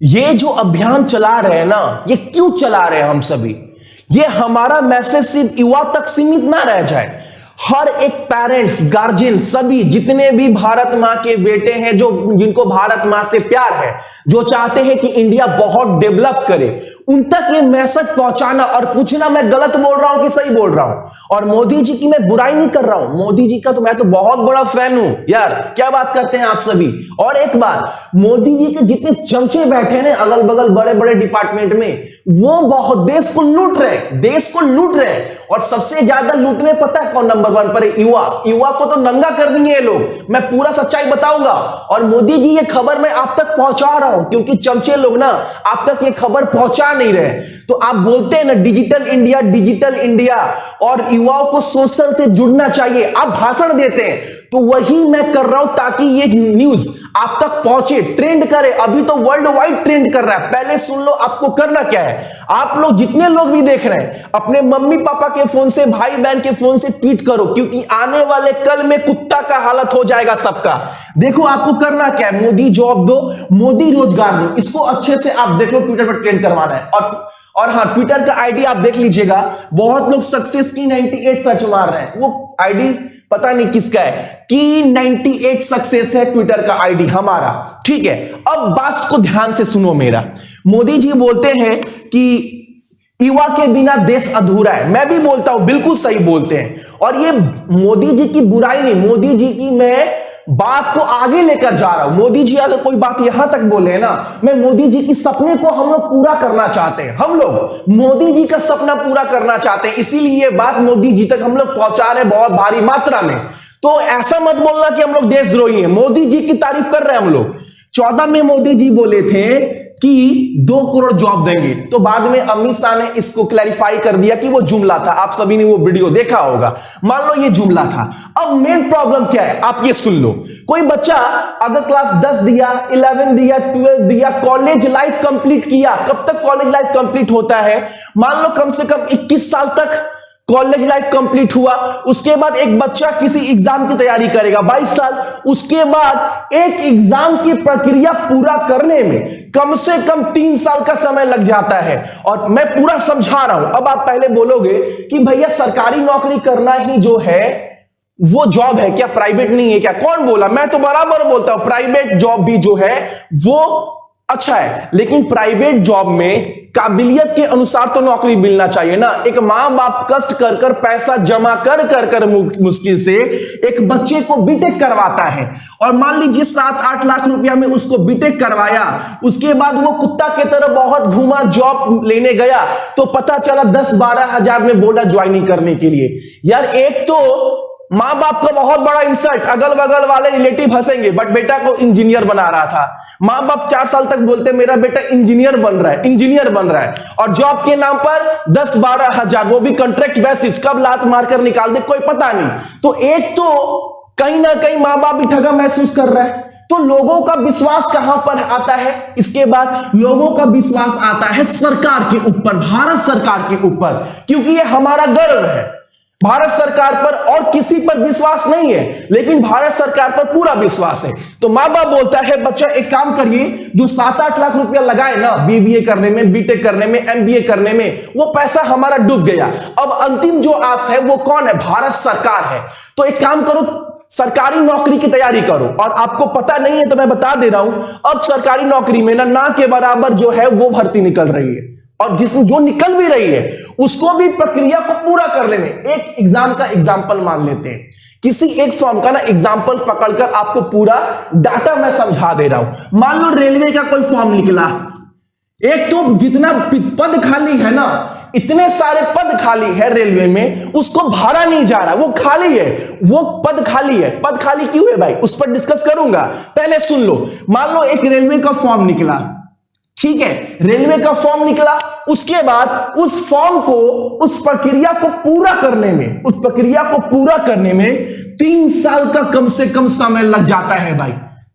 ये जो अभियान चला रहे हैं ना, ये क्यों चला रहे हैं हम सभी? ये हमारा मैसेज सिर्फ युवा तक सीमित ना रह जाए। हर एक पेरेंट्स, गार्जियन, सभी जितने भी भारत मां के बेटे हैं, जो जिनको भारत मां से प्यार है, जो चाहते हैं कि इंडिया बहुत डेवलप करे, उन तक ये मैसेज पहुंचाना और पूछना मैं गलत बोल रहा हूं कि सही बोल रहा हूं। और मोदी जी की मैं बुराई नहीं कर रहा हूं, मोदी जी का तो मैं तो बहुत बड़ा फैन हूं यार। क्या बात करते हैं आप सभी। और एक बात, मोदी जी के जितने चमचे बैठे हैं अगल बगल बड़े बड़े डिपार्टमेंट में, वो बहुत देश को लूट रहे हैं, देश को लूट रहे हैं। और सबसे ज्यादा लूटने पता है कौन नंबर 1 पर है? युवा। युवा को तो नंगा कर देंगे ये लोग, मैं पूरा सच्चाई बताऊंगा। और मोदी जी ये खबर मैं आप तक पहुंचा रहा हूं क्योंकि चमचे लोग ना आप तक ये खबर पहुंचा नहीं रहे। तो आप बोलते हैं ना डिजिटल इंडिया, डिजिटल इंडिया, और युवाओं को सोशल से जुड़ना चाहिए, आप भाषण देते हैं, तो वही मैं कर रहा हूं ताकि ये न्यूज आप तक पहुंचे, ट्रेंड करे। अभी तो वर्ल्ड वाइड ट्रेंड कर रहा है। पहले सुन लो आपको करना क्या है। आप लोग जितने लोग भी देख रहे हैं, अपने मम्मी पापा के फोन से, भाई बहन के फोन से ट्वीट करो, क्योंकि आने वाले कल में कुत्ता का हालत हो जाएगा सबका। देखो आपको करना क्या है, मोदी जॉब दो, मोदी रोजगार दो, इसको अच्छे से आप देख लो, ट्विटर पर ट्रेंड करवाना है। और हाँ, ट्विटर का आईडी आप देख लीजिएगा, बहुत लोग सक्सेस की 98 सर्च मार रहे हैं, वो आईडी पता नहीं किसका है, की 98 सक्सेस है ट्विटर का आईडी हमारा। ठीक है, अब बात को ध्यान से सुनो मेरा। मोदी जी बोलते हैं कि युवा के बिना देश अधूरा है। मैं भी बोलता हूं, बिल्कुल सही बोलते हैं। और ये मोदी जी की बुराई नहीं, मोदी जी की मैं बात को आगे लेकर जा रहा हूं। मोदी जी अगर कोई बात यहां तक बोले हैं ना, मैं मोदी जी की सपने को हम लोग पूरा करना चाहते हैं। हम लोग मोदी जी का सपना पूरा करना चाहते हैं, इसीलिए ये बात मोदी जी तक हम लोग पहुंचा रहे हैं बहुत भारी मात्रा में। तो ऐसा मत बोलना कि हम लोग देशद्रोही हैं। मोदी जी की तारीफ कर रहे हैं हम लोग। 14 में मोदी जी बोले थे कि 2 करोड़ जॉब देंगे, तो बाद में अमित शाह ने इसको क्लैरिफाई कर दिया कि वो जुमला था। आप सभी ने वो वीडियो देखा होगा, मान लो ये जुमला था। अब मेन प्रॉब्लम क्या है आप ये सुन लो। कोई बच्चा अगर क्लास 10 दिया, 11 दिया, 12 दिया, कॉलेज लाइफ कंप्लीट किया, कब तक कॉलेज लाइफ कंप्लीट होता है? मान लो कम से कम 21 साल तक कॉलेज लाइफ कंप्लीट हुआ। उसके बाद एक बच्चा किसी एग्जाम की तैयारी करेगा 22 साल। उसके बाद एक एग्जाम की प्रक्रिया पूरा करने में कम से कम 3 साल का समय लग जाता है। और मैं पूरा समझा रहा हूं। अब आप पहले बोलोगे कि भैया सरकारी नौकरी करना ही जो है वो जॉब है क्या, प्राइवेट नहीं है क्या? कौन बोला? मैं तो बराबर बोलता हूं प्राइवेट जॉब भी जो है वो अच्छा है, लेकिन प्राइवेट जॉब में काबिलियत के अनुसार तो नौकरी मिलना चाहिए ना। एक मां बाप कष्ट कर कर पैसा जमा कर मुश्किल से एक बच्चे को बीटेक करवाता है, और मान लीजिए 7-8 लाख रुपया में उसको बीटेक करवाया। उसके बाद वो कुत्ता की तरह बहुत घूमा, जॉब लेने गया, तो पता चला 10-12 हजार में बोला ज्वाइनिंग करने के लिए। यार एक तो मां बाप का बहुत बड़ा इंसल्ट, अगल बगल वाले रिलेटिव हंसेंगे, बट बेटा को इंजीनियर बना रहा था। मां बाप 4 साल तक बोलते मेरा बेटा इंजीनियर बन रहा है, इंजीनियर बन रहा है, और जॉब के नाम पर 10-12 हजार, वो भी कॉन्ट्रैक्ट बेसिस, कब लात मारकर निकाल दे कोई पता नहीं। तो एक तो कहीं ना कहीं मां बाप भी ठगा महसूस कर रहा है। तो लोगों का विश्वास कहां पर आता है? इसके बाद लोगों का विश्वास आता है सरकार के ऊपर, भारत सरकार के ऊपर, क्योंकि ये हमारा गर्व है। भारत सरकार पर और किसी पर विश्वास नहीं है, लेकिन भारत सरकार पर पूरा विश्वास है। तो मां बाप बोलता है बच्चा एक काम करिए, जो 7-8 लाख रुपया लगाए ना बीबीए करने में, बीटेक करने में, एमबीए करने में, वो पैसा हमारा डूब गया। अब अंतिम जो आस है वो कौन है? भारत सरकार है। तो एक काम करो, सरकारी नौकरी की तैयारी करो। और आपको पता नहीं है तो मैं बता दे रहा हूं, अब सरकारी नौकरी में ना के बराबर जो है वो भर्ती निकल रही है, और जिसमें जो निकल भी रही है उसको भी प्रक्रिया को पूरा करने में, एक एग्जाम का एग्जाम्पल मान लेते हैं, किसी एक फॉर्म का ना एग्जाम्पल पकड़कर आपको पूरा डाटा मैं समझा दे रहा हूं। मान लो रेलवे का कोई फॉर्म निकला, एक तो जितना पद खाली है ना, इतने सारे पद खाली है रेलवे में, उसको भरा नहीं जा रहा, वो खाली है, वो पद खाली है। पद खाली क्यों है भाई, उस पर डिस्कस करूंगा, पहले सुन लो। मान लो एक रेलवे का फॉर्म निकला, ठीक है, रेलवे का फॉर्म निकला, उसके बाद उस फॉर्म को, उस प्रक्रिया को पूरा करने में, उस प्रक्रिया को पूरा करने में 3 साल का कम से कम समय लग जाता है भाई,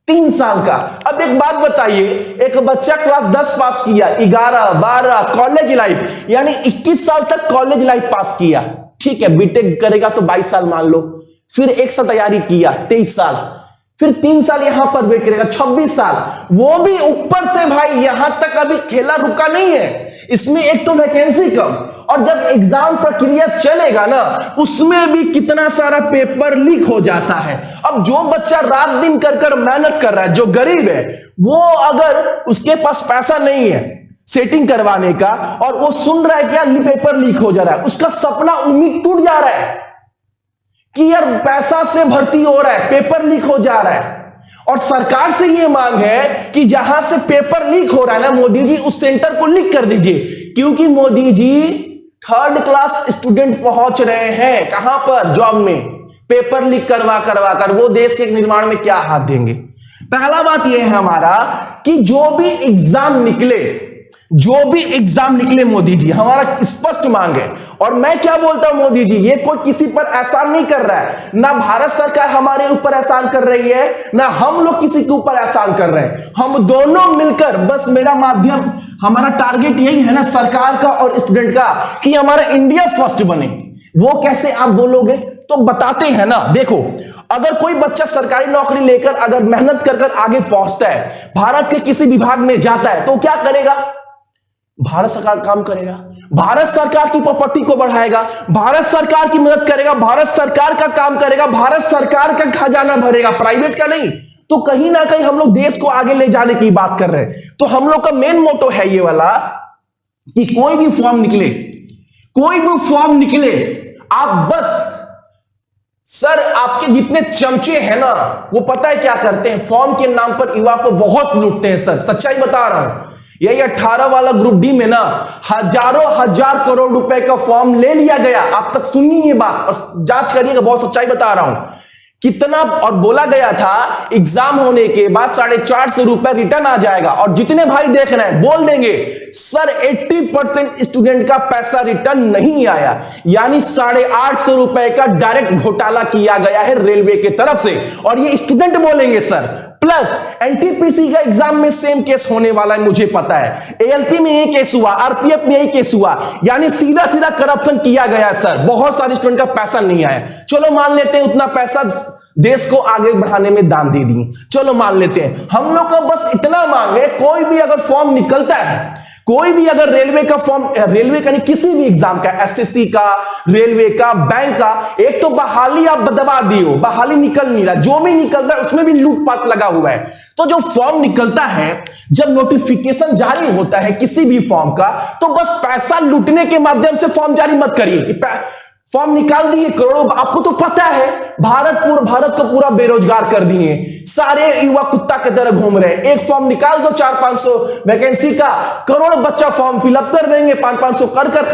3 साल का। अब एक बात बताइए, एक बच्चा क्लास 10 पास किया, 11, 12 कॉलेज लाइफ, यानी 21 साल तक कॉलेज लाइफ पास किया, ठीक है, बीटेक करेगा तो 22 साल मान लो, फिर एक साल तैयारी किया 23 साल, फिर 3 साल यहां पर वेट करेगा, 26 साल, वो भी ऊपर से भाई यहां तक अभी खेला रुका नहीं है। इसमें एक तो वैकेंसी कम, और जब एग्जाम प्रक्रिया चलेगा ना उसमें भी कितना सारा पेपर लीक हो जाता है। अब जो बच्चा रात दिन कर कर मेहनत कर रहा है, जो गरीब है, वो अगर उसके पास पैसा नहीं है सेटिंग करवाने का और वो सुन रहा है कि यार पेपर लीक हो जा रहा है, उसका सपना उम्मीद टूट जा रहा है कि यार पैसा से भर्ती हो रहा है, पेपर लीक हो जा रहा है। और सरकार से ये मांग है कि जहां से पेपर लीक हो रहा है ना मोदी जी, उस सेंटर को लीक कर दीजिए, क्योंकि Modi ji 3rd class student पहुंच रहे हैं कहां पर, जॉब में, पेपर लीक करवा करवा कर वो देश के निर्माण में क्या हाथ देंगे। पहला बात यह है हमारा कि जो भी एग्जाम निकले मोदी जी, हमारा स्पष्ट मांग है। और मैं क्या बोलता हूं मोदी जी, ये कोई किसी पर एहसान नहीं कर रहा है, ना भारत सरकार हमारे ऊपर एहसान कर रही है, ना हम लोग किसी के ऊपर एहसान कर रहे हैं, हम दोनों मिलकर, बस मेरा माध्यम, हमारा टारगेट यही है ना सरकार का और स्टूडेंट का, कि हमारा इंडिया फर्स्ट बने। वो कैसे आप बोलोगे, तो बताते हैं ना। देखो, अगर कोई बच्चा सरकारी नौकरी लेकर अगर मेहनत कर कर आगे पहुंचता है, भारत के किसी विभाग में जाता है, तो क्या करेगा, भारत सरकार काम करेगा, भारत सरकार की प्रॉपर्टी को बढ़ाएगा, भारत सरकार की मदद करेगा, भारत सरकार का काम करेगा, भारत सरकार का खजाना भरेगा, प्राइवेट का नहीं। तो कहीं ना कहीं हम लोग देश को आगे ले जाने की बात कर रहे हैं। तो हम लोग का मेन मोटो है ये वाला कि कोई भी फॉर्म निकले, आप बस, सर आपके जितने चमचे हैं ना, वो पता है क्या करते हैं, फॉर्म के नाम पर युवा को बहुत लूटते हैं। सर सच्चाई बता रहा हूं, यही 18 वाला ग्रुप डी में ना हजारों हजार करोड़ रुपए का फॉर्म ले लिया गया। आप तक सुनिए ये बात और जांच करिएगा, बहुत सच्चाई बता रहा हूं कितना। और बोला गया था एग्जाम होने के बाद 450 रुपए रिटर्न आ जाएगा, और जितने भाई देख रहे हैं बोल देंगे सर 80% स्टूडेंट का पैसा रिटर्न नहीं आया, यानी 850 रुपए का डायरेक्ट घोटाला किया गया है रेलवे की तरफ से। और ये स्टूडेंट बोलेंगे सर, प्लस एनटीपीसी का एग्जाम में सेम केस होने वाला है, मुझे पता है। एएलपी में यही केस हुआ, आरपीएफ में यही केस हुआ, यानी सीधा सीधा करप्शन किया गया सर। बहुत सारे स्टूडेंट का पैसा नहीं आया, चलो मान लेते हैं उतना पैसा देश को आगे बढ़ाने में दान दे दिए, चलो मान लेते हैं। हम लोग का बस इतना मांग है, कोई भी अगर फॉर्म निकलता है, कोई भी अगर रेलवे का फॉर्म, रेलवे का नहीं किसी भी एग्जाम का, एसएससी का, रेलवे का, बैंक का, एक तो बहाली आप दबा दियो, बहाली निकल नहीं रहा, जो भी निकल रहा है उसमें भी लूटपाट लगा हुआ है। तो जो फॉर्म निकलता है, जब नोटिफिकेशन जारी होता है किसी भी फॉर्म का, तो बस पैसा लूटने के माध्यम से फॉर्म जारी मत करिए। फॉर्म निकाल दिए करोड़ों, आपको तो पता है भारत को पूरा बेरोजगार कर दिए, सारे युवा कुत्ता की तरह घूम रहे हैं। एक फॉर्म निकाल दो 400-500 वैकेंसी का, करोड़ बच्चा फॉर्म फिलअप कर देंगे, 500-500 कर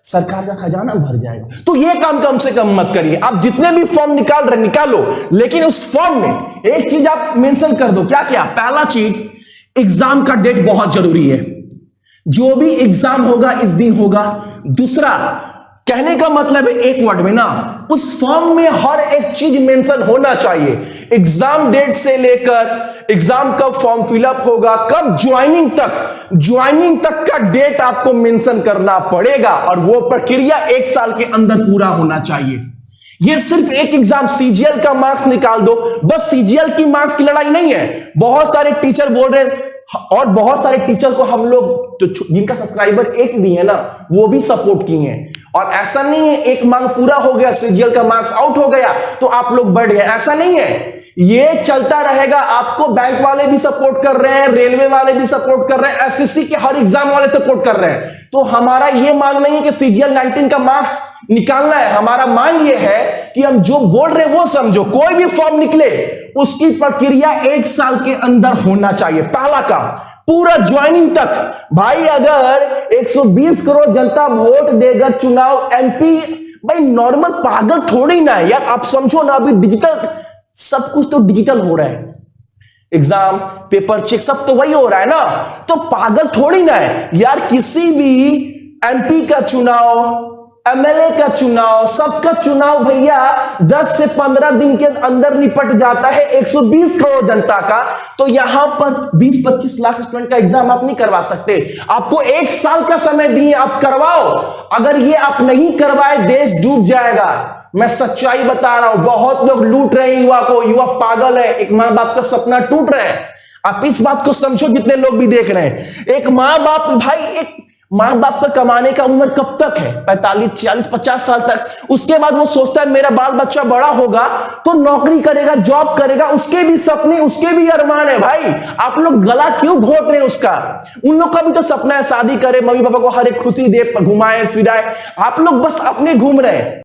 सरकार का खजाना भर जाएगा। तो ये काम कम से कम मत करिए। आप जितने भी फॉर्म निकाल रहे निकालो, लेकिन उस फॉर्म में एक चीज आप मेंशन कर दो। क्या क्या? पहला चीज, एग्जाम का डेट बहुत जरूरी है, जो भी एग्जाम होगा इस दिन होगा। दूसरा, कहने का मतलब है एक वर्ड में ना, उस फॉर्म में हर एक चीज मेंशन होना चाहिए। एग्जाम डेट से लेकर एग्जाम कब फॉर्म फिलअप होगा, कब ज्वाइनिंग तक का डेट आपको मेंशन करना पड़ेगा, और वो प्रक्रिया 1 साल के अंदर पूरा होना चाहिए। ये सिर्फ एक एग्जाम सीजीएल का मार्क्स निकाल दो, बस सीजीएल की मार्क्स की लड़ाई नहीं है। बहुत सारे टीचर बोल रहे हैं, और बहुत सारे टीचर को हम लोग तो जिनका सब्सक्राइबर 1 भी है ना, वो भी सपोर्ट किए हैं। और ऐसा नहीं है एक मांग पूरा हो गया, सीजीएल का मार्क्स आउट हो गया तो आप लोग बढ़ गए, ऐसा नहीं है। ये चलता रहेगा। आपको बैंक वाले भी सपोर्ट कर रहे हैं, रेलवे वाले भी सपोर्ट कर रहे हैं, एसएससी के हर एग्जाम वाले सपोर्ट कर रहे हैं। तो हमारा ये मांग नहीं है कि सीजीएल 19 का मार्क्स निकालना है, हमारा मांग ये है कि हम जो बोल रहे हैं वो समझो। कोई भी फॉर्म निकले उसकी प्रक्रिया 1 साल के अंदर होना चाहिए। पहला काम, पूरा ज्वाइनिंग तक। भाई अगर 120 करोड़ जनता वोट देगा चुनाव एमपी, भाई नॉर्मल पागल थोड़ी ना है यार। आप समझो ना, अभी डिजिटल सब कुछ तो डिजिटल हो रहा है, एग्जाम पेपर चेक सब तो वही हो रहा है ना, तो पागल थोड़ी ना है यार। किसी भी एमपी का चुनाव, एमएलए का चुनाव, सबका चुनाव भैया 10 से 15 दिन के अंदर निपट जाता है 120 करोड़ जनता का। तो यहां पर 20-25 लाख स्टूडेंट का एग्जाम आप नहीं करवा सकते। आपको 1 साल का समय दिए, आप करवाओ। अगर ये आप नहीं करवाए, देश डूब जाएगा। मैं सच्चाई बता रहा हूं, बहुत लोग लूट रहे हैं युवा को। युवा पागल है, एक मां बाप का सपना टूट रहा है। आप इस बात को समझो, जितने लोग भी देख रहे हैं, एक मां बाप, भाई एक मां बाप का कमाने का उम्र कब तक है? 45, 46, 50 साल तक। उसके बाद वो सोचता है मेरा बाल बच्चा बड़ा होगा तो नौकरी करेगा, जॉब करेगा। उसके भी सपने, उसके भी अरमान है। भाई आप लोग गला क्यों घोट रहे हैं उसका? उन लोग का भी तो सपना है शादी करे, मम्मी पापा को हर एक खुशी दे, घुमाए फिराए। आप लोग बस अपने घूम रहे हैं।